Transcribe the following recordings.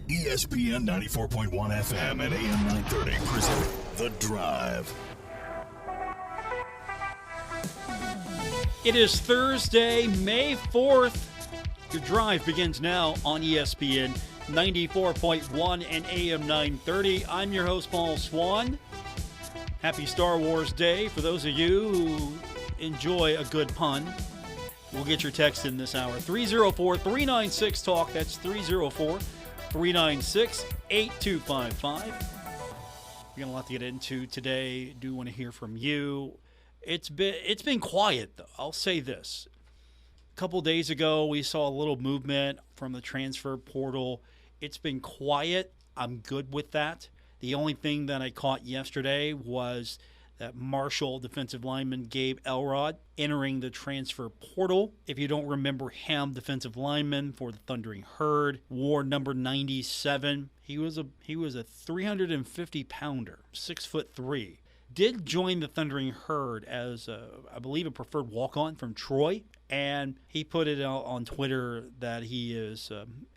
ESPN 94.1 FM and AM 930 present The Drive. It is Thursday, May 4th. Your drive begins now on ESPN 94.1 and AM 930. I'm your host, Paul Swann. Happy Star Wars Day for those of you who enjoy a good pun. We'll get your text in this hour. 304-396-TALK. That's 304-396-8255. We got a lot to get into today. Do want to hear from you. It's been quiet, though. I'll say this. A couple days ago, we saw a little movement from the transfer portal. It's been quiet. I'm good with that. The only thing that I caught yesterday was that Marshall defensive lineman Gabe Elrod entering the transfer portal. If you don't remember him, defensive lineman for the Thundering Herd, wore number 97. He was a 350-pounder, 6'3". Did join the Thundering Herd as, I believe, a preferred walk-on from Troy. And he put it out on Twitter that he is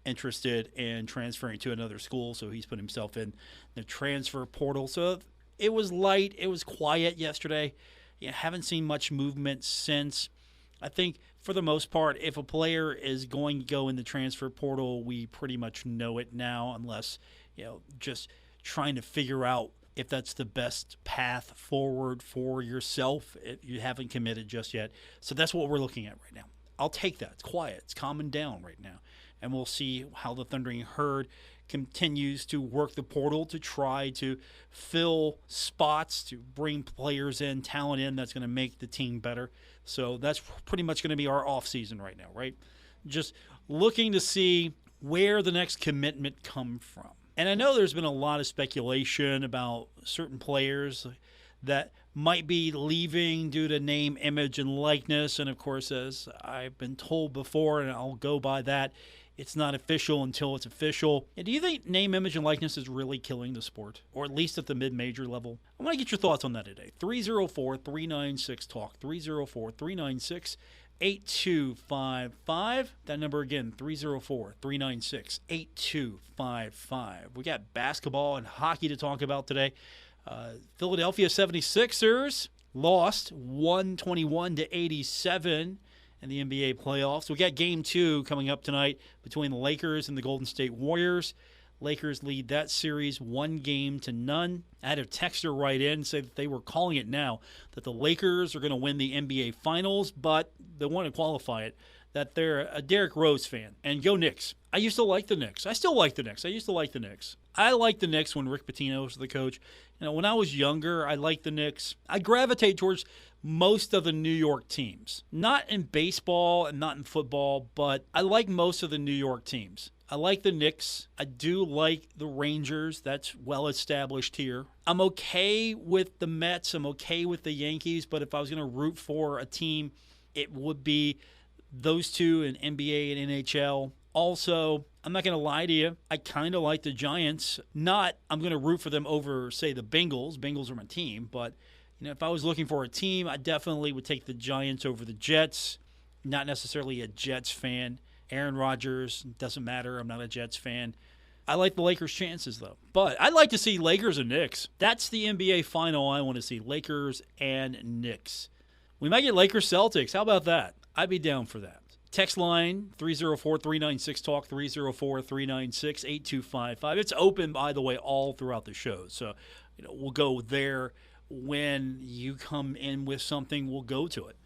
interested in transferring to another school. So he's put himself in the transfer portal. So it was light. It was quiet yesterday. Haven't seen much movement since. I think for the most part, if a player is going to go in the transfer portal, we pretty much know it now, unless, just trying to figure out if that's the best path forward for yourself. You haven't committed just yet. So that's what we're looking at right now. I'll take that. It's quiet. It's calming down right now. And we'll see how the Thundering Herd continues to work the portal to try to fill spots, to bring players in, talent in that's going to make the team better. So that's pretty much going to be our offseason right now, right? Just looking to see where the next commitment comes from. And I know there's been a lot of speculation about certain players that might be leaving due to name, image, and likeness. And, of course, as I've been told before, and I'll go by that, it's not official until it's official. And do you think name, image, and likeness is really killing the sport, or at least at the mid-major level? I want to get your thoughts on that today. 304-396-TALK, 304-396-8255. That number again, 304-396-8255. We got basketball and hockey to talk about today. Philadelphia 76ers lost 121-87 in the NBA playoffs. We got Game 2 coming up tonight between the Lakers and the Golden State Warriors. Lakers lead that series 1-0. I had a texter write in and say that they were calling it now, that the Lakers are going to win the NBA Finals, but they want to qualify it, that they're a Derrick Rose fan. And go Knicks. I used to like the Knicks. I still like the Knicks. I used to like the Knicks. I liked the Knicks when Rick Pitino was the coach. When I was younger, I liked the Knicks. I gravitate towards most of the New York teams. Not in baseball and not in football, but I like most of the New York teams. I like the Knicks. I do like the Rangers. That's well established here. I'm okay with the Mets. I'm okay with the Yankees. But if I was going to root for a team, it would be those two in NBA and NHL. Also, I'm not going to lie to you, I kind of like the Giants. Not I'm going to root for them over, say, the Bengals. Bengals are my team. But if I was looking for a team, I definitely would take the Giants over the Jets. Not necessarily a Jets fan. Aaron Rodgers, doesn't matter. I'm not a Jets fan. I like the Lakers' chances, though. But I'd like to see Lakers and Knicks. That's the NBA final I want to see, Lakers and Knicks. We might get Lakers-Celtics. How about that? I'd be down for that. Text line, 304-396-TALK, 304-396-8255. It's open, by the way, all throughout the show. So, we'll go there. When you come in with something, we'll go to it.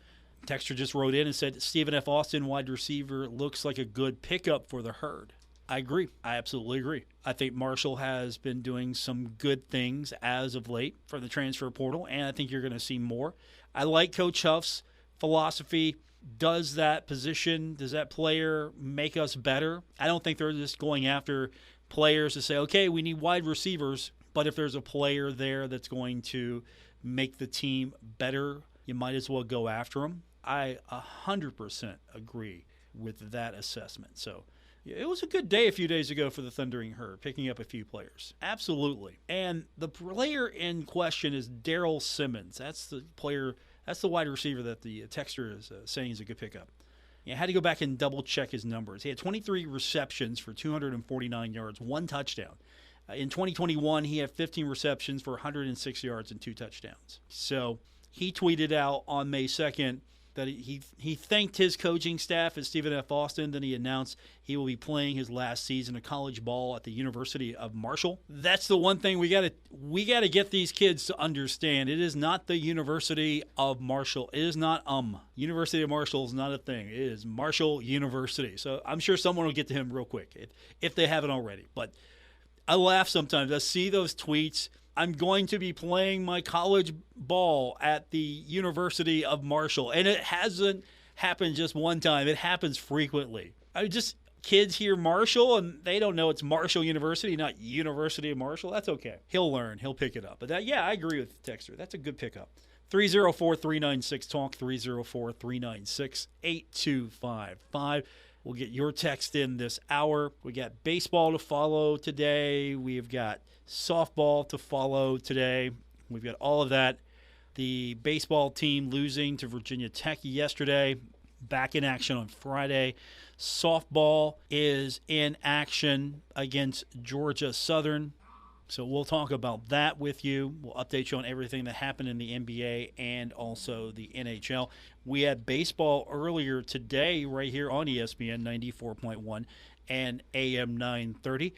Texter just wrote in and said, Stephen F. Austin, wide receiver, looks like a good pickup for the Herd. I agree. I absolutely agree. I think Marshall has been doing some good things as of late for the transfer portal, and I think you're going to see more. I like Coach Huff's philosophy. Does that position, does that player make us better? I don't think they're just going after players to say, okay, we need wide receivers, but if there's a player there that's going to make the team better, you might as well go after them. I 100% agree with that assessment. So it was a good day a few days ago for the Thundering Herd, picking up a few players. Absolutely. And the player in question is Darrell Simmons. That's the player, that's the wide receiver that the texter is saying is a good pickup. I had to go back and double-check his numbers. He had 23 receptions for 249 yards, 1 touchdown. In 2021, he had 15 receptions for 106 yards and 2 touchdowns. So he tweeted out on May 2nd that he thanked his coaching staff at Stephen F. Austin. Then he announced he will be playing his last season of college ball at the University of Marshall. That's the one thing we got to get these kids to understand. It is not the University of Marshall. It is not University of Marshall is not a thing. It is Marshall University. So I'm sure someone will get to him real quick if they haven't already. But I laugh sometimes. I see those tweets. I'm going to be playing my college ball at the University of Marshall. And it hasn't happened just one time. It happens frequently. Kids hear Marshall, and they don't know it's Marshall University, not University of Marshall. That's okay. He'll learn. He'll pick it up. But I agree with Texter. That's a good pickup. 304-396-TALK, 304-396-8255. We'll get your text in this hour. We got baseball to follow today. We've got softball to follow today. We've got all of that. The baseball team losing to Virginia Tech yesterday. Back in action on Friday. Softball is in action against Georgia Southern. So we'll talk about that with you. We'll update you on everything that happened in the NBA and also the NHL. We had baseball earlier today right here on ESPN 94.1 and AM 930.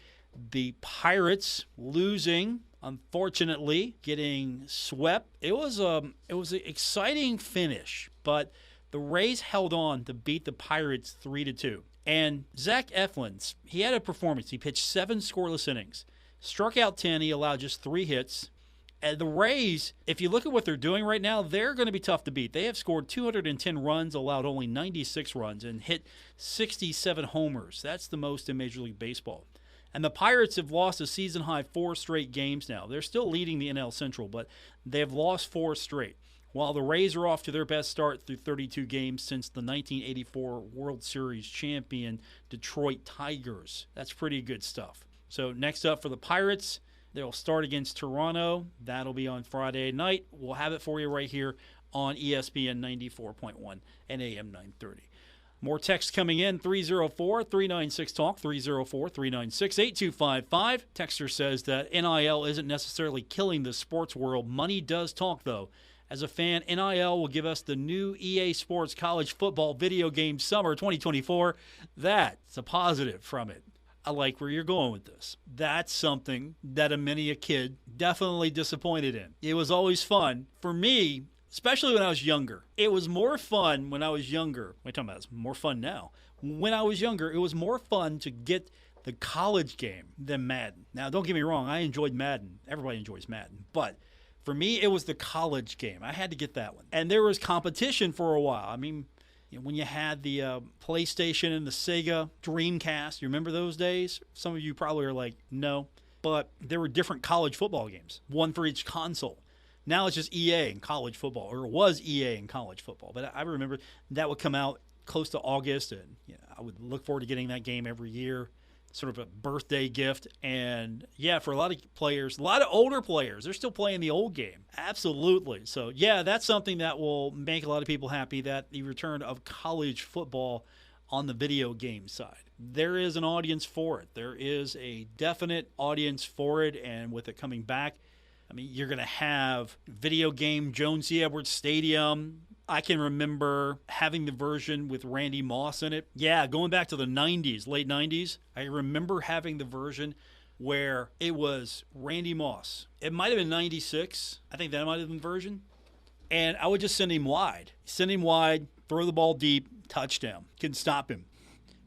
The Pirates losing, unfortunately, getting swept. It was an exciting finish, but the Rays held on to beat the Pirates 3-2. And Zach Eflin, he had a performance. He pitched 7 scoreless innings. Struck out 10. He allowed just 3 hits. And the Rays, if you look at what they're doing right now, they're going to be tough to beat. They have scored 210 runs, allowed only 96 runs, and hit 67 homers. That's the most in Major League Baseball. And the Pirates have lost a season-high 4 straight games now. They're still leading the NL Central, but they have lost 4 straight. While the Rays are off to their best start through 32 games since the 1984 World Series champion Detroit Tigers. That's pretty good stuff. So next up for the Pirates, they'll start against Toronto. That'll be on Friday night. We'll have it for you right here on ESPN 94.1 and AM 930. More text coming in, 304-396-TALK, 304-396-8255. Texter says that NIL isn't necessarily killing the sports world. Money does talk, though. As a fan, NIL will give us the new EA Sports College Football Video Game Summer 2024. That's a positive from it. I like where you're going with this. That's something that many a kid definitely disappointed in. It was always fun. For me, especially when I was younger, it was more fun when I was younger. What are you talking about? It's more fun now. When I was younger, it was more fun to get the college game than Madden. Now, don't get me wrong. I enjoyed Madden. Everybody enjoys Madden. But for me, it was the college game. I had to get that one. And there was competition for a while. I mean, when you had the PlayStation and the Sega Dreamcast, you remember those days? Some of you probably are like, no. But there were different college football games, one for each console. Now it's just EA and college football, or it was EA and college football. But I remember that would come out close to August, and I would look forward to getting that game every year, sort of a birthday gift. And, yeah, for a lot of players, a lot of older players, they're still playing the old game. Absolutely. So, yeah, that's something that will make a lot of people happy, that the return of college football on the video game side. There is an audience for it. There is a definite audience for it, and with it coming back, I mean, you're going to have video game Jones C. Edwards Stadium. I can remember having the version with Randy Moss in it. Yeah, going back to the 90s, late 90s, I remember having the version where it was Randy Moss. It might have been 96. I think that might have been the version. And I would just send him wide. Throw the ball deep, touchdown. Couldn't stop him.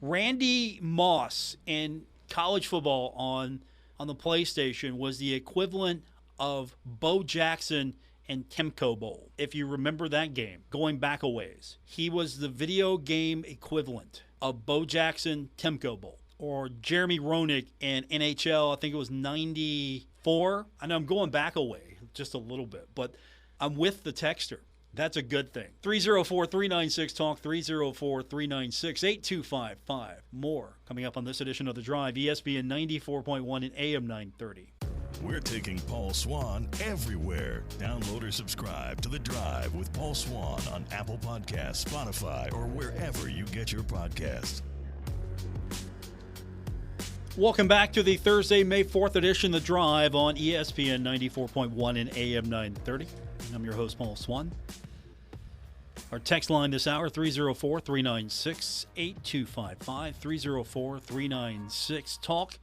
Randy Moss in college football on the PlayStation was the equivalent of Bo Jackson and Timco Bowl, if you remember that game, going back a ways. He was the video game equivalent of Bo Jackson, Timco Bowl. Or Jeremy Roenick in NHL, I think it was 94. I know I'm going back a way just a little bit, but I'm with the texter. That's a good thing. 304-396-TALK, 304-396-8255. More coming up on this edition of The Drive, ESPN 94.1 and AM 930. We're taking Paul Swann everywhere. Download or subscribe to The Drive with Paul Swann on Apple Podcasts, Spotify, or wherever you get your podcasts. Welcome back to the Thursday, May 4th edition of The Drive on ESPN 94.1 and AM 930. I'm your host, Paul Swann. Our text line this hour, 304-396-8255, 304-396-TALK.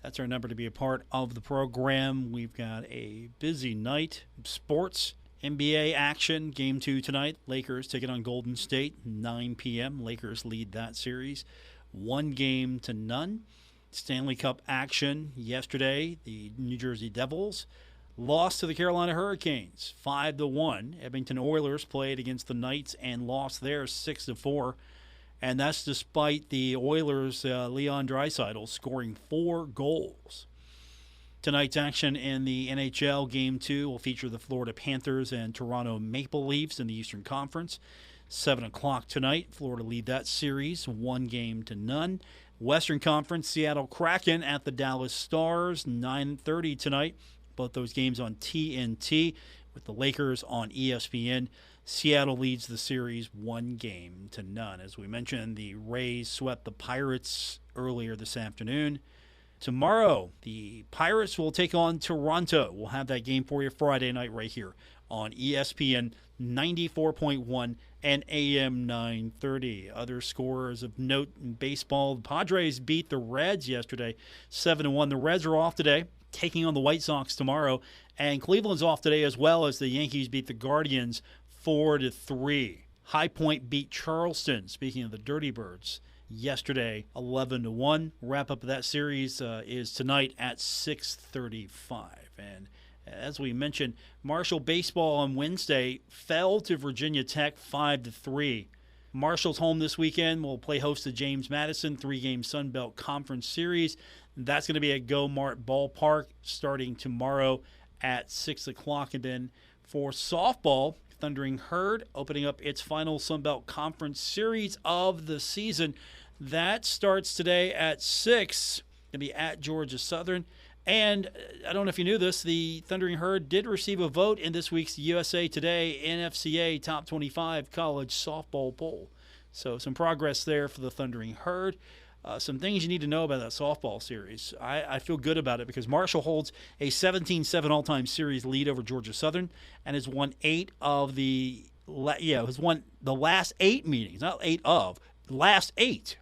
That's our number to be a part of the program. We've got a busy night of sports. NBA action, Game 2 tonight. Lakers taking on Golden State, 9 p.m. Lakers lead that series 1-0. Stanley Cup action yesterday. The New Jersey Devils lost to the Carolina Hurricanes, 5-1. Edmonton Oilers played against the Knights and lost there 6-4. And that's despite the Oilers' Leon Draisaitl scoring 4 goals. Tonight's action in the NHL Game 2 will feature the Florida Panthers and Toronto Maple Leafs in the Eastern Conference. 7 o'clock tonight. Florida lead that series 1-0. Western Conference, Seattle Kraken at the Dallas Stars, 9:30 tonight. Both those games on TNT with the Lakers on ESPN. Seattle leads the series 1-0. As we mentioned, the Rays swept the Pirates earlier this afternoon. Tomorrow, the Pirates will take on Toronto. We'll have that game for you Friday night right here on ESPN 94.1 and AM 930. Other scorers of note in baseball, the Padres beat the Reds yesterday 7-1. The Reds are off today, taking on the White Sox tomorrow. And Cleveland's off today as well as the Yankees beat the Guardians 4-3. High Point beat Charleston, speaking of the Dirty Birds, yesterday 11-1. Wrap up of that series is tonight at 6:35. And as we mentioned, Marshall baseball on Wednesday fell to Virginia Tech 5-3. Marshall's home this weekend. Will play host to James Madison, 3-game Sun Belt Conference Series. That's going to be at Go-Mart Ballpark starting tomorrow at 6 o'clock. And then for softball, Thundering Herd opening up its final Sun Belt Conference Series of the season. That starts today at 6. Going to be at Georgia Southern. And I don't know if you knew this, the Thundering Herd did receive a vote in this week's USA Today NFCA Top 25 College Softball Poll. So some progress there for the Thundering Herd. Some things you need to know about that softball series. I feel good about it because Marshall holds a 17-7 all-time series lead over Georgia Southern and has won has won the last 8 meetings, not 8 of, the last 8.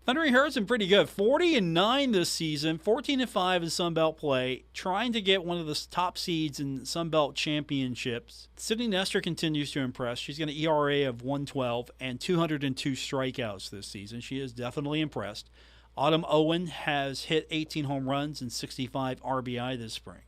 Thundering Herd's been pretty good. 40-9 this season, 14-5 in Sun Belt play, trying to get one of the top seeds in Sun Belt championships. Sydney Nestor continues to impress. She's got an ERA of 1.12 and 202 strikeouts this season. She is definitely impressed. Autumn Owen has hit 18 home runs and 65 RBI this spring.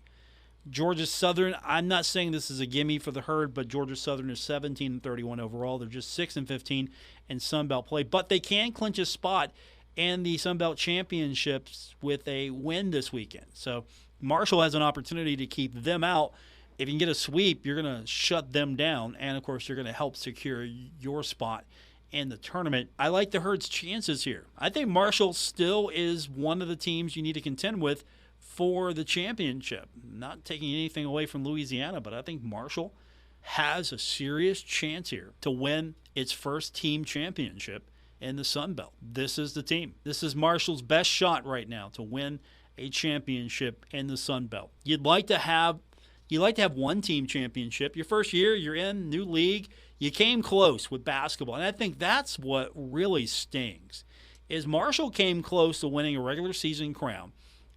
Georgia Southern, I'm not saying this is a gimme for the Herd, but Georgia Southern is 17-31 overall. They're just 6-15 in Sun Belt play, but they can clinch a spot in the Sun Belt Championships with a win this weekend. So Marshall has an opportunity to keep them out. If you can get a sweep, you're going to shut them down, and of course you're going to help secure your spot in the tournament. I like the Herd's chances here. I think Marshall still is one of the teams you need to contend with for the championship. Not taking anything away from Louisiana, but I think Marshall has a serious chance here to win its first team championship in the Sun Belt. This is the team. This is Marshall's best shot right now to win a championship in the Sun Belt. You'd like to have one team championship. Your first year, you're in new league. You came close with basketball, and I think that's what really stings. Is Marshall came close to winning a regular season crown.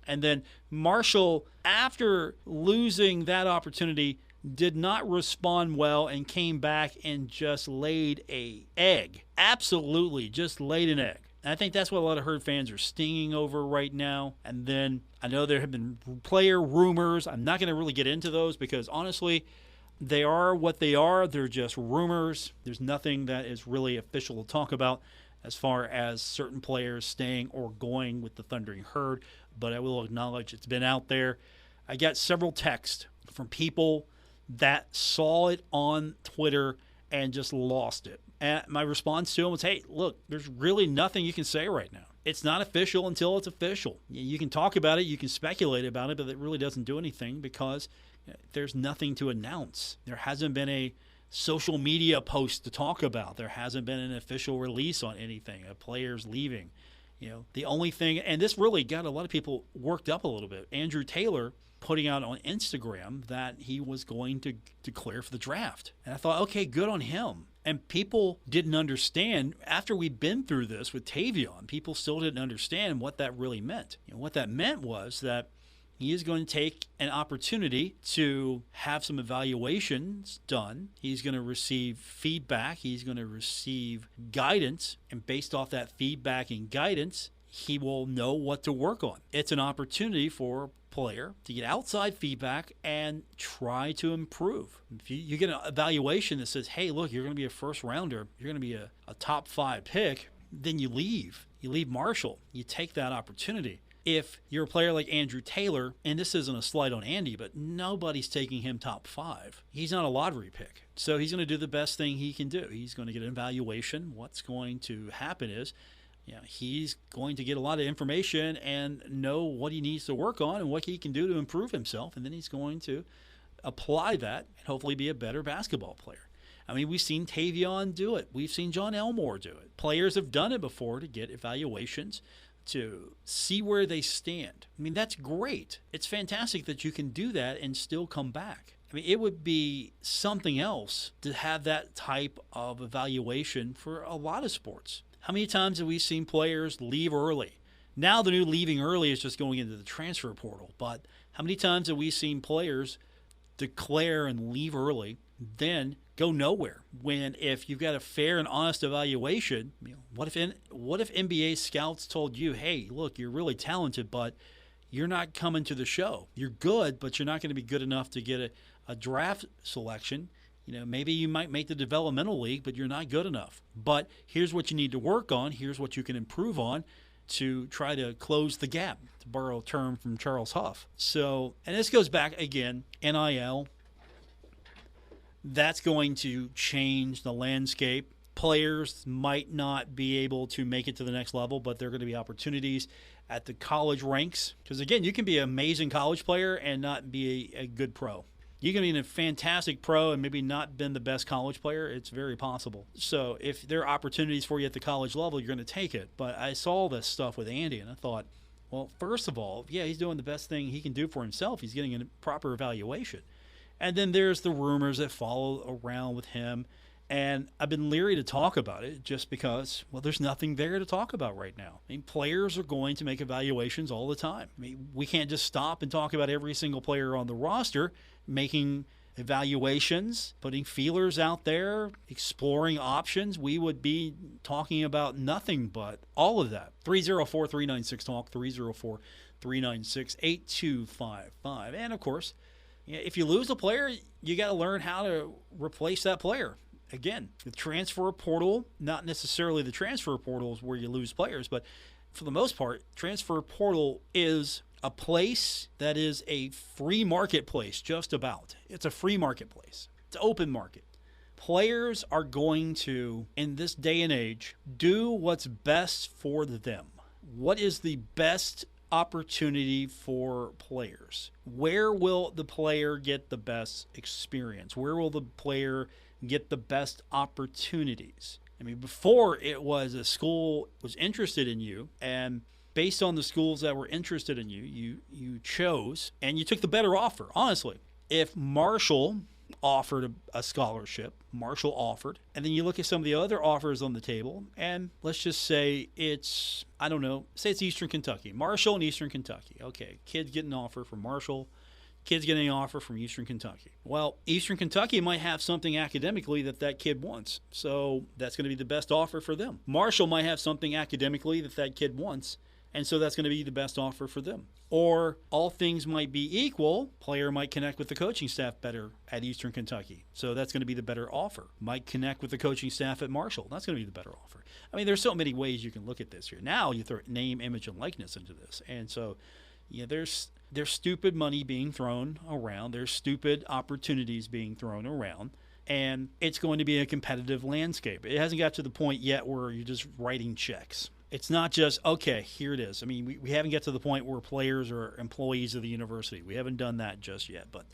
And then Marshall, after losing that opportunity, did not respond well and came back and just laid an egg. Absolutely, just laid an egg. And I think that's what a lot of Herd fans are stinging over right now. And then I know there have been player rumors. I'm not going to really get into those because, honestly, they are what they are. They're just rumors. There's nothing that is really official to talk about as far as certain players staying or going with the Thundering Herd. But I will acknowledge it's been out there. I got several texts from people that saw it on Twitter and just lost it. And my response to them was, hey, look, there's really nothing you can say right now. it's not official until it's official. You can talk about it, you can speculate about it, but it really doesn't do anything because there's nothing to announce. There hasn't been a social media post to talk about. There hasn't been an official release on anything, a player's leaving. The only thing, and this really got a lot of people worked up a little bit, Andrew Taylor putting out on Instagram that he was going to declare for the draft. And I thought, okay, good on him. And people didn't understand, after we'd been through this with Tavion, people still didn't understand what that really meant. What that meant was that he is going to take an opportunity to have some evaluations done. He's going to receive feedback. He's going to receive guidance. And based off that feedback and guidance, he will know what to work on. It's an opportunity for a player to get outside feedback and try to improve. If you get an evaluation that says, hey, look, you're going to be a first rounder, you're going to be a top 5 pick, then you leave. You leave Marshall. You take that opportunity. If you're a player like Andrew Taylor, and this isn't a slight on Andy, but nobody's taking him top 5. He's not a lottery pick. So he's going to do the best thing he can do. He's going to get an evaluation. What's going to happen is he's going to get a lot of information and know what he needs to work on and what he can do to improve himself. And then he's going to apply that and hopefully be a better basketball player. I mean, we've seen Tavion do it. We've seen John Elmore do it. Players have done it before to get evaluations, to see where they stand. I mean, that's great. It's fantastic that you can do that and still come back. I mean, it would be something else to have that type of evaluation for a lot of sports. How many times have we seen players leave early? Now the new leaving early is just going into the transfer portal. But how many times have we seen players declare and leave early, then go nowhere? When if you've got a fair and honest evaluation, what if NBA scouts told you, hey, look, you're really talented, but you're not coming to the show. You're good, but you're not going to be good enough to get a draft selection. Maybe you might make the developmental league, but you're not good enough. But here's what you need to work on. Here's what you can improve on to try to close the gap, to borrow a term from Charles Huff. So, and this goes back again, NIL. That's going to change the landscape. Players might not be able to make it to the next level, but there are going to be opportunities at the college ranks. Because, again, you can be an amazing college player and not be a good pro. You can be a fantastic pro and maybe not been the best college player. It's very possible. So if there are opportunities for you at the college level, you're going to take it. But I saw this stuff with Andy, and I thought, well, first of all, yeah, he's doing the best thing he can do for himself. He's getting a proper evaluation. And then there's the rumors that follow around with him. And I've been leery to talk about it just because, well, there's nothing there to talk about right now. I mean, players are going to make evaluations all the time. I mean, we can't just stop and talk about every single player on the roster making evaluations, putting feelers out there, exploring options. We would be talking about nothing but all of that. 304-396-TALK, 304-396-8255. And, of course, if you lose a player, you got to learn how to replace that player. Again, the transfer portal, not necessarily the transfer portal is where you lose players, but for the most part, transfer portal is a place that is a free marketplace, just about. It's a free marketplace. It's an open market. Players are going to, in this day and age, do what's best for them. What is the best opportunity for players? Where will the player get the best experience? Where will the player get the best opportunities? I mean, before it was a school was interested in you, and based on the schools that were interested in you, you chose and you took the better offer. Honestly, if Marshall offered a scholarship, Marshall offered, and then you look at some of the other offers on the table, and let's just say it's, I don't know, say it's Eastern Kentucky. Marshall and Eastern Kentucky. Okay, kids get an offer from Marshall, kids getting an offer from Eastern Kentucky. Well, Eastern Kentucky might have something academically that kid wants, so that's going to be the best offer for them. Marshall might have something academically that kid wants, and so that's going to be the best offer for them. Or all things might be equal, player might connect with the coaching staff better at Eastern Kentucky, so that's going to be the better offer. Might connect with the coaching staff at Marshall, that's going to be the better offer. I mean, there's so many ways you can look at this here. Now you throw name, image, and likeness into this, and so there's stupid money being thrown around. There's stupid opportunities being thrown around. And it's going to be a competitive landscape. It hasn't got to the point yet where you're just writing checks. It's not just, okay, here it is. I mean, we haven't get to the point where players are employees of the university. We haven't done that just yet. But,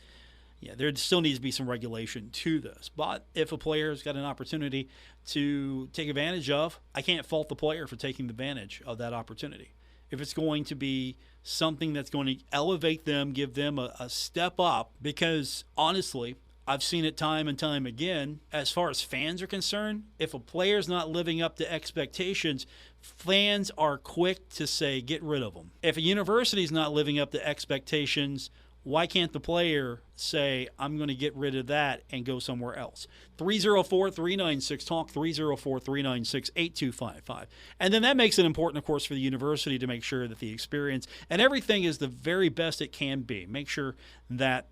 yeah, there still needs to be some regulation to this. But if a player's got an opportunity to take advantage of, I can't fault the player for taking advantage of that opportunity. If it's going to be something that's going to elevate them, give them a step up, because honestly, I've seen it time and time again. As far as fans are concerned, if a player's not living up to expectations, fans are quick to say, get rid of them. If a university's not living up to expectations, why can't the player say, I'm going to get rid of that and go somewhere else? 304-396-TALK, 304-396-8255. And then that makes it important, of course, for the university to make sure that the experience and everything is the very best it can be. Make sure that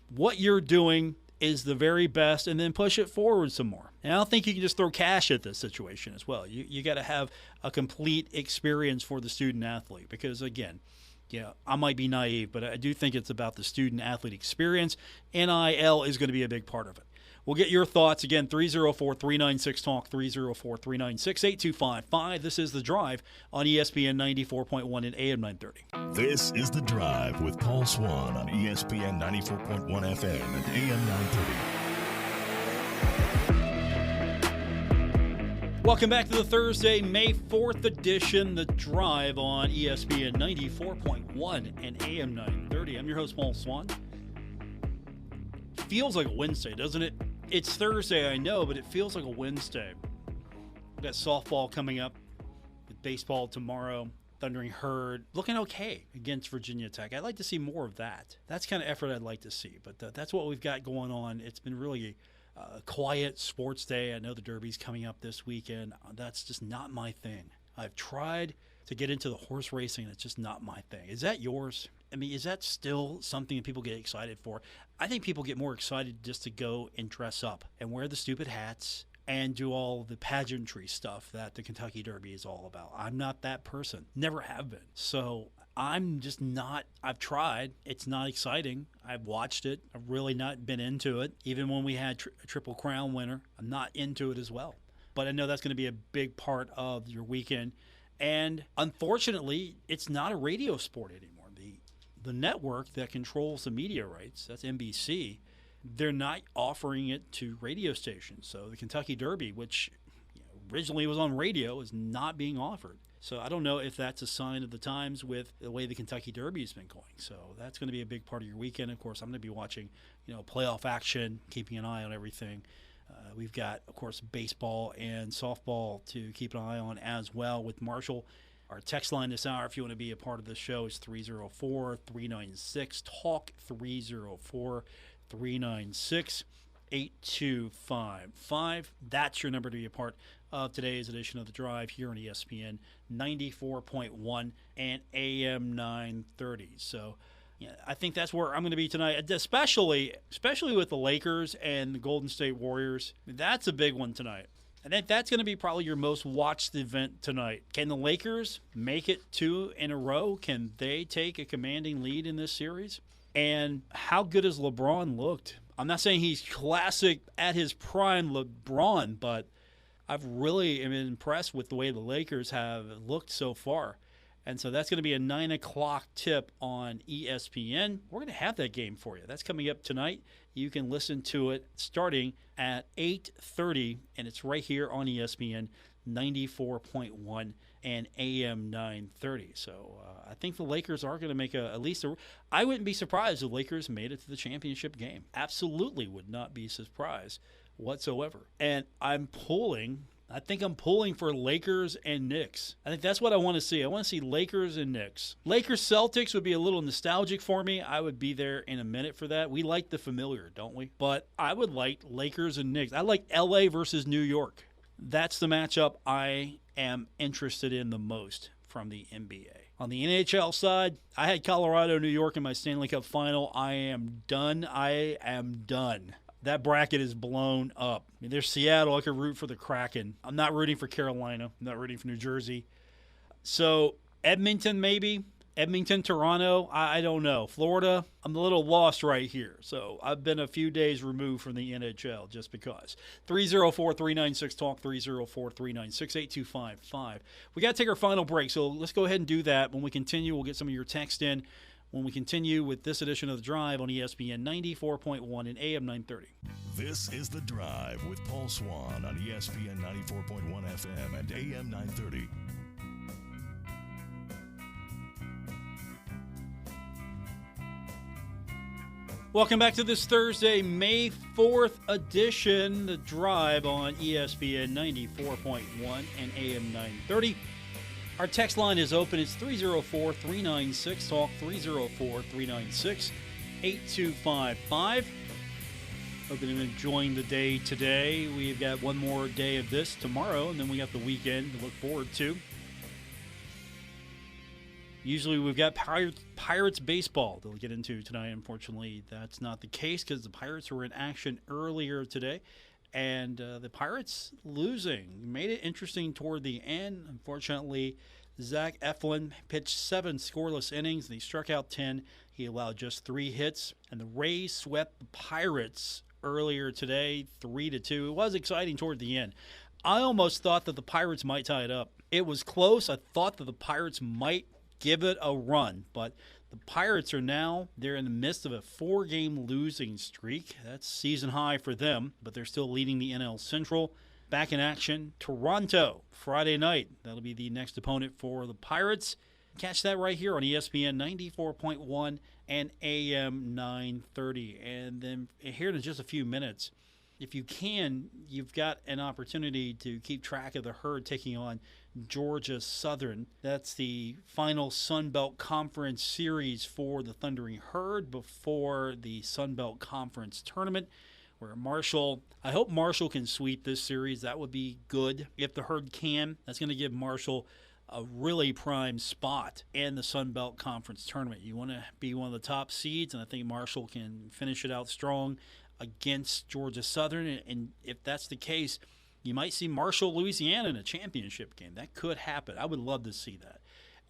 what you're doing is the very best, and then push it forward some more. And I don't think you can just throw cash at this situation as well. You got to have a complete experience for the student athlete, because again, I might be naive, but I do think it's about the student athlete experience. NIL is going to be a big part of it. We'll get your thoughts again. 304-396-TALK, 304-396-8255. This is The Drive on ESPN 94.1 and AM 930. This is The Drive with Paul Swann on ESPN 94.1 FM and AM 930. Welcome back to the Thursday, May 4th edition, The Drive on ESPN 94.1 and AM 930. I'm your host, Paul Swann. Feels like a Wednesday, doesn't it? It's Thursday, I know, but it feels like a Wednesday. We've got softball coming up with baseball tomorrow. Thundering Herd looking okay against Virginia Tech. I'd like to see more of that. That's kind of effort I'd like to see, but that's what we've got going on. It's been really a quiet sports day. I know the Derby's coming up this weekend. That's just not my thing. I've tried to get into the horse racing, and it's just not my thing. Is that yours? I mean, is that still something that people get excited for? I think people get more excited just to go and dress up and wear the stupid hats and do all the pageantry stuff that the Kentucky Derby is all about. I'm not that person. Never have been. So I'm just not. I've tried. It's not exciting. I've watched it. I've really not been into it. Even when we had a Triple Crown winner, I'm not into it as well. But I know that's going to be a big part of your weekend. And unfortunately, it's not a radio sport anymore. The network that controls the media rights, that's NBC, they're not offering it to radio stations. So the Kentucky Derby, which originally was on radio, is not being offered. So I don't know if that's a sign of the times with the way the Kentucky Derby has been going. So that's going to be a big part of your weekend. Of course, I'm going to be watching, playoff action, keeping an eye on everything. We've got, of course, baseball and softball to keep an eye on as well with Marshall. Our text line this hour, if you want to be a part of the show, is 304-396-TALK, 304-396-8255. That's your number to be a part of today's edition of The Drive here on ESPN 94.1 and AM 930. So I think that's where I'm going to be tonight, especially with the Lakers and the Golden State Warriors. That's a big one tonight. I think that's going to be probably your most watched event tonight. Can the Lakers make it 2 in a row? Can they take a commanding lead in this series? And how good has LeBron looked? I'm not saying he's classic at his prime LeBron, but I've really been impressed with the way the Lakers have looked so far. And so that's going to be a 9 o'clock tip on ESPN. We're going to have that game for you. That's coming up tonight. You can listen to it starting at 8:30, and it's right here on ESPN 94.1 and AM 930. So I think the Lakers are going to make at least a – I wouldn't be surprised if the Lakers made it to the championship game. Absolutely would not be surprised whatsoever. And I think I'm pulling for Lakers and Knicks. I think that's what I want to see. I want to see Lakers and Knicks. Lakers-Celtics would be a little nostalgic for me. I would be there in a minute for that. We like the familiar, don't we? But I would like Lakers and Knicks. I like L.A. versus New York. That's the matchup I am interested in the most from the NBA. On the NHL side, I had Colorado, New York in my Stanley Cup final. I am done. That bracket is blown up. I mean, there's Seattle. I could root for the Kraken. I'm not rooting for Carolina. I'm not rooting for New Jersey. So Edmonton maybe. Edmonton, Toronto, I don't know. Florida, I'm a little lost right here. So I've been a few days removed from the NHL just because. 304-396-TALK, 304-396-8255. We got to take our final break, so let's go ahead and do that. When we continue, we'll get some of your text in. When we continue with this edition of The Drive on ESPN 94.1 and AM 930. This is The Drive with Paul Swann on ESPN 94.1 FM and AM 930. Welcome back to this Thursday, May 4th edition, The Drive on ESPN 94.1 and AM 930. Our text line is open. It's 304-396-TALK, 304-396-8255. Hope you're enjoying the day today. We've got one more day of this tomorrow, and then we got the weekend to look forward to. Usually we've got Pirates baseball that we'll get into tonight. Unfortunately, that's not the case because the Pirates were in action earlier today. And the Pirates losing made it interesting toward the end. Unfortunately, Zach Eflin pitched 7 scoreless innings, and he struck out 10. He allowed just 3 hits. And the Rays swept the Pirates earlier today, 3-2. It was exciting toward the end. I almost thought that the Pirates might tie it up. It was close. I thought that the Pirates might give it a run, but the Pirates are now, they're in the midst of a 4-game losing streak. That's season high for them, but they're still leading the NL Central. Back in action, Toronto, Friday night. That'll be the next opponent for the Pirates. Catch that right here on ESPN 94.1 and AM 930. And then here in just a few minutes, if you can, you've got an opportunity to keep track of the Herd taking on Georgia Southern. That's the final Sun Belt Conference series for the Thundering Herd before the Sun Belt Conference tournament, where I hope Marshall can sweep this series. That would be good. If the Herd can, that's going to give Marshall a really prime spot in the Sun Belt Conference tournament. You want to be one of the top seeds, and I think Marshall can finish it out strong against Georgia Southern. And if that's the case, you might see Marshall, Louisiana in a championship game. That could happen. I would love to see that.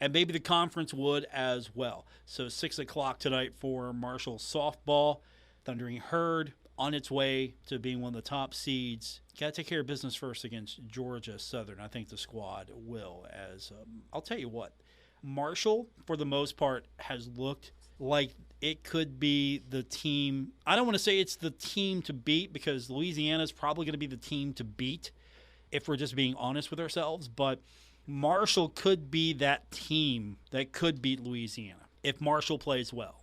And maybe the conference would as well. So 6 o'clock tonight for Marshall softball. Thundering Herd on its way to being one of the top seeds. Got to take care of business first against Georgia Southern. I think the squad will. I'll tell you what, Marshall, for the most part, has looked like it could be the team. I don't want to say it's the team to beat because Louisiana is probably going to be the team to beat if we're just being honest with ourselves. But Marshall could be that team that could beat Louisiana if Marshall plays well.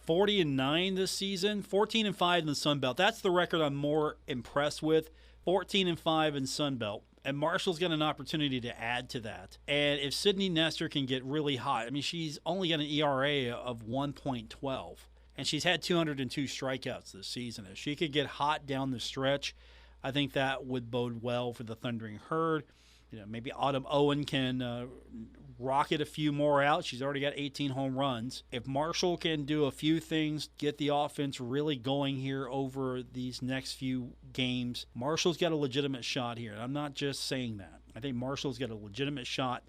40-9 this season, 14-5 in the Sun Belt. That's the record I'm more impressed with. 14-5 in Sun Belt. And Marshall's got an opportunity to add to that. And if Sydney Nestor can get really hot, I mean, she's only got an ERA of 1.12. And she's had 202 strikeouts this season. If she could get hot down the stretch, I think that would bode well for the Thundering Herd. Maybe Autumn Owen can rocket a few more out. She's already got 18 home runs. If Marshall can do a few things, get the offense really going here over these next few games, Marshall's got a legitimate shot here. I'm not just saying that. I think Marshall's got a legitimate shot.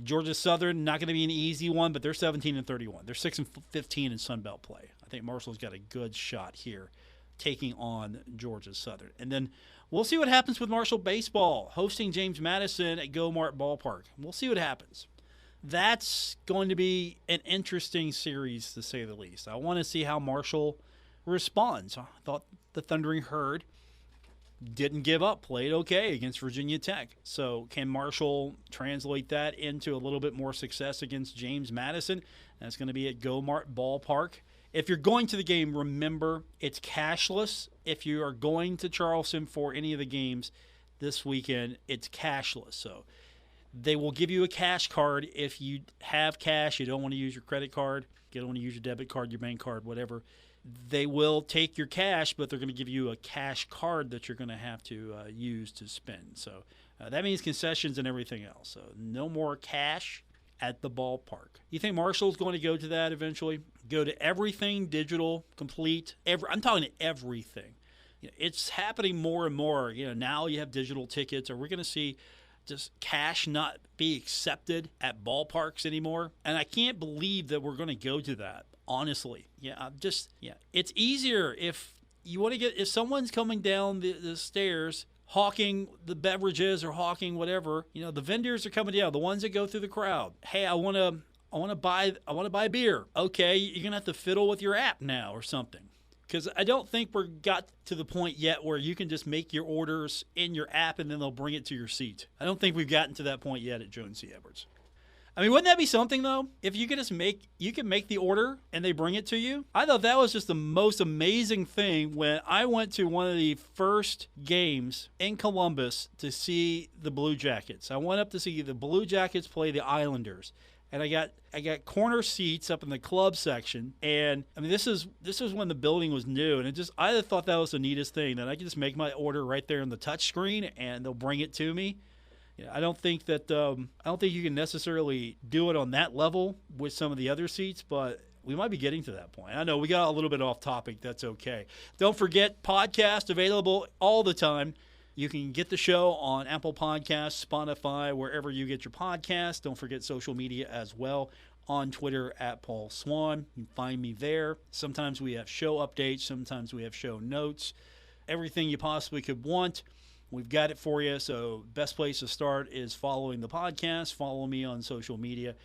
Georgia Southern, not going to be an easy one, but they're 17-31. They're 6-15 in Sun Belt play. I think Marshall's got a good shot here taking on Georgia Southern. And then we'll see what happens with Marshall baseball, hosting James Madison at Go-Mart Ballpark. We'll see what happens. That's going to be an interesting series, to say the least. I want to see how Marshall responds. I thought the Thundering Herd didn't give up, played okay against Virginia Tech. So can Marshall translate that into a little bit more success against James Madison? That's going to be at Go-Mart Ballpark. If you're going to the game, remember it's cashless. If you are going to Charleston for any of the games this weekend, it's cashless. So they will give you a cash card if you have cash. You don't want to use your credit card. You don't want to use your debit card, your bank card, whatever. They will take your cash, but they're going to give you a cash card that you're going to have to use to spend. So that means concessions and everything else. So no more cash at the ballpark. You think Marshall's going to go to that eventually? Go to everything digital, complete. I'm talking to everything. It's happening more and more. Now you have digital tickets. Are we going to see just cash not be accepted at ballparks anymore. And I can't believe that we're going to go to that, honestly. It's easier if you want to if someone's coming down the stairs hawking the beverages or hawking whatever, the vendors are coming down, the ones that go through the crowd. Hey, I want to buy a beer. Okay, you're going to have to fiddle with your app now or something. Because I don't think we got to the point yet where you can just make your orders in your app and then they'll bring it to your seat. I don't think we've gotten to that point yet at Jones C. Edwards. I mean, wouldn't that be something, though? If you could you can make the order and they bring it to you? I thought that was just the most amazing thing when I went to one of the first games in Columbus to see the Blue Jackets. I went up to see the Blue Jackets play the Islanders. And I got corner seats up in the club section, and I mean this is when the building was new, and I thought that was the neatest thing, that I could just make my order right there on the touch screen and they'll bring it to me. I don't think you can necessarily do it on that level with some of the other seats, but we might be getting to that point. I know we got a little bit off topic. That's okay. Don't forget, podcast available all the time. You can get the show on Apple Podcasts, Spotify, wherever you get your podcasts. Don't forget social media as well. On Twitter at Paul Swann. You can find me there. Sometimes we have show updates. Sometimes we have show notes. Everything you possibly could want, we've got it for you. So best place to start is following the podcast. Follow me on social media.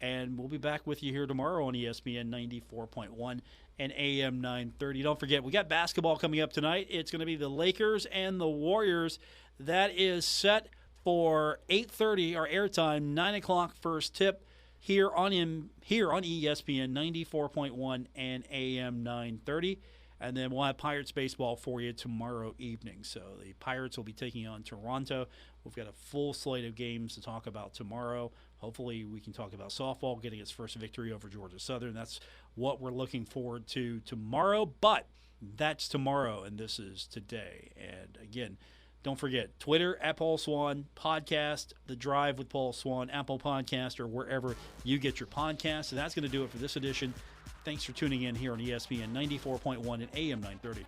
And we'll be back with you here tomorrow on ESPN 94.1 and AM 930. Don't forget, we got basketball coming up tonight. It's going to be the Lakers and the Warriors. That is set for 8:30, our airtime, 9 o'clock first tip here on ESPN 94.1 and AM 930. And then we'll have Pirates baseball for you tomorrow evening. So the Pirates will be taking on Toronto. We've got a full slate of games to talk about tomorrow. Hopefully we can talk about softball getting its first victory over Georgia Southern. That's what we're looking forward to tomorrow. But that's tomorrow, and this is today. And again, don't forget, Twitter at Paul Swann, podcast, The Drive with Paul Swann, Apple Podcast, or wherever you get your podcasts. And that's going to do it for this edition. Thanks for tuning in here on ESPN 94.1 and AM 930.